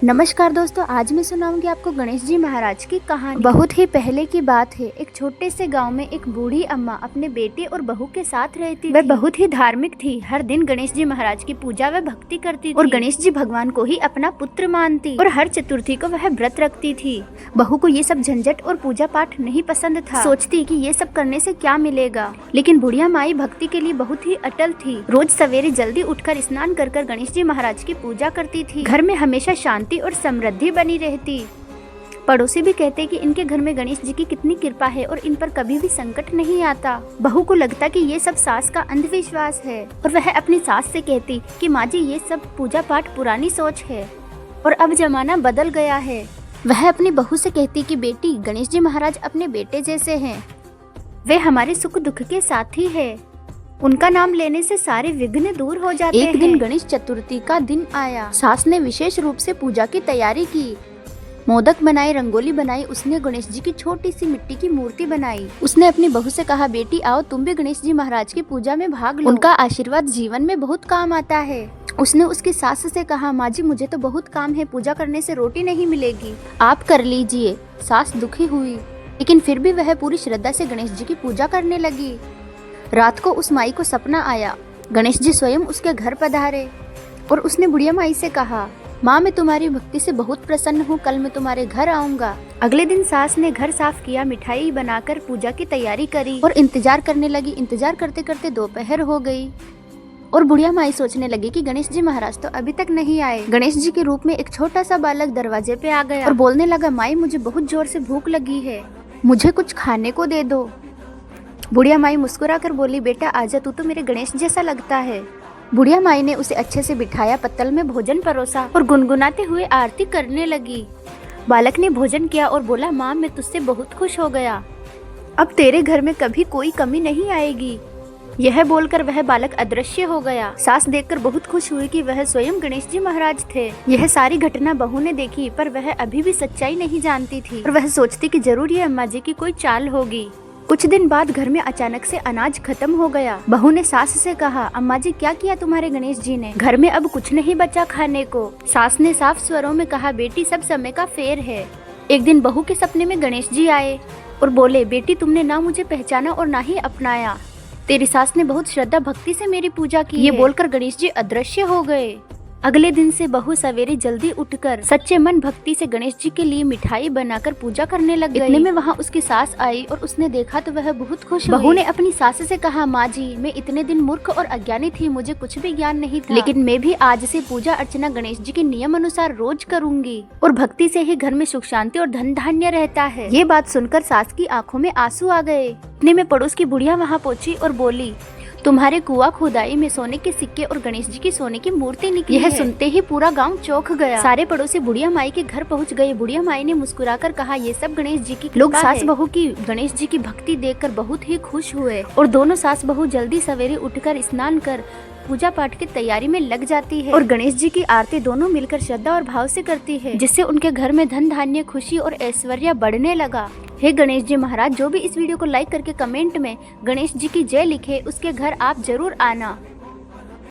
नमस्कार दोस्तों, आज मैं सुनाऊंगी आपको गणेश जी महाराज की कहानी। बहुत ही पहले की बात है। एक छोटे से गांव में एक बूढ़ी अम्मा अपने बेटे और बहू के साथ रहती थी। वह बहुत ही धार्मिक थी। हर दिन गणेश जी महाराज की पूजा व भक्ति करती थी और गणेश जी भगवान को ही अपना पुत्र मानती और हर चतुर्थी को वह व्रत रखती थी। बहू को ये सब झंझट और पूजा पाठ नहीं पसंद था। सोचती कि ये सब करने से क्या मिलेगा, लेकिन बुढ़िया माई भक्ति के लिए बहुत ही अटल थी। रोज सवेरे जल्दी उठकर स्नान कर गणेश जी महाराज की पूजा करती थी। घर में हमेशा शांति और समृद्धि बनी रहती। पड़ोसी भी कहते कि इनके घर में गणेश जी की कितनी कृपा है और इन पर कभी भी संकट नहीं आता। बहू को लगता कि ये सब सास का अंधविश्वास है और वह अपनी सास से कहती कि माँ जी, ये सब पूजा पाठ पुरानी सोच है और अब जमाना बदल गया है। वह अपनी बहू से कहती कि बेटी, गणेश जी महाराज अपने बेटे जैसे हैं। वे हमारे सुख दुख के साथी है। उनका नाम लेने से सारे विघ्न दूर हो जाते हैं। एक दिन गणेश चतुर्थी का दिन आया। सास ने विशेष रूप से पूजा की तैयारी की। मोदक बनाए, रंगोली बनाई। उसने गणेश जी की छोटी सी मिट्टी की मूर्ति बनाई। उसने अपनी बहू से कहा, बेटी आओ, तुम भी गणेश जी महाराज की पूजा में भाग लो। उनका आशीर्वाद जीवन में बहुत काम आता है। उसने उसकी सास से कहा, माँ जी, मुझे तो बहुत काम है, पूजा करने से रोटी नहीं मिलेगी, आप कर लीजिए। सास दुखी हुई, लेकिन फिर भी वह पूरी श्रद्धा से गणेश जी की पूजा करने लगी। रात को उस माई को सपना आया। गणेश जी स्वयं उसके घर पधारे और उसने बुढ़िया माई से कहा, माँ, मैं तुम्हारी भक्ति से बहुत प्रसन्न हूँ, कल मैं तुम्हारे घर आऊंगा। अगले दिन सास ने घर साफ किया, मिठाई बनाकर पूजा की तैयारी करी और इंतजार करने लगी। इंतजार करते करते दोपहर हो गई और बुढ़िया माई सोचने लगी कि गणेश जी महाराज तो अभी तक नहीं आए। गणेश जी के रूप में एक छोटा सा बालक दरवाजे पे आ गया और बोलने लगा, माई, मुझे बहुत जोर से भूख लगी है, मुझे कुछ खाने को दे दो। बुढ़िया माई मुस्कुरा कर बोली, बेटा आजा, तू तो मेरे गणेश जैसा लगता है। बुढ़िया माई ने उसे अच्छे से बिठाया, पत्तल में भोजन परोसा और गुनगुनाते हुए आरती करने लगी। बालक ने भोजन किया और बोला, माँ, मैं तुझसे बहुत खुश हो गया, अब तेरे घर में कभी कोई कमी नहीं आएगी। यह बोलकर वह बालक अदृश्य हो गया। सास देखकर बहुत खुश हुई कि वह स्वयं गणेश जी महाराज थे। यह सारी घटना बहू ने देखी, पर वह अभी भी सच्चाई नहीं जानती थी और वह सोचती कि जरूर ये अम्मा जी की कोई चाल होगी। कुछ दिन बाद घर में अचानक से अनाज खत्म हो गया। बहू ने सास से कहा, अम्मा जी, क्या किया तुम्हारे गणेश जी ने? घर में अब कुछ नहीं बचा खाने को। सास ने साफ स्वरों में कहा, बेटी, सब समय का फेर है। एक दिन बहू के सपने में गणेश जी आए और बोले, बेटी, तुमने ना मुझे पहचाना और ना ही अपनाया। तेरी सास ने बहुत श्रद्धा भक्ति से मेरी पूजा की। ये बोलकर गणेश जी अदृश्य हो गए। अगले दिन से बहू सवेरे जल्दी उठकर सच्चे मन भक्ति से गणेश जी के लिए मिठाई बनाकर पूजा करने लग गई। इतने में वहाँ उसकी सास आई और उसने देखा तो वह बहुत खुश हुई। बहू ने अपनी सास से कहा, माँ जी, मैं इतने दिन मूर्ख और अज्ञानी थी, मुझे कुछ भी ज्ञान नहीं था, लेकिन मैं भी आज से पूजा अर्चना गणेश जी के नियम अनुसार रोज करूंगी और भक्ति से ही घर में सुख शांति और धन धान्य रहता है। ये बात सुनकर सास की आंखों में आंसू आ गए। इतने में पड़ोस की बुढ़िया वहाँ पहुंची और बोली, तुम्हारे कुआं खुदाई में सोने के सिक्के और गणेश जी की सोने की मूर्ति निकली। यह सुनते ही पूरा गांव चौंक गया। सारे पड़ोसी बुढ़िया माई के घर पहुंच गए। बुढ़िया माई ने मुस्कुराकर कहा, ये सब गणेश जी की लोग सास बहू की गणेश जी की भक्ति देखकर बहुत ही खुश हुए और दोनों सास बहू जल्दी सवेरे उठकर स्नान कर पूजा पाठ की तैयारी में लग जाती है और गणेश जी की आरती दोनों मिलकर श्रद्धा और भाव से करती है, जिससे उनके घर में धन धान्य, खुशी और ऐश्वर्य बढ़ने लगा। हे गणेश जी महाराज, जो भी इस वीडियो को लाइक करके कमेंट में गणेश जी की जय लिखे, उसके घर आप जरूर आना।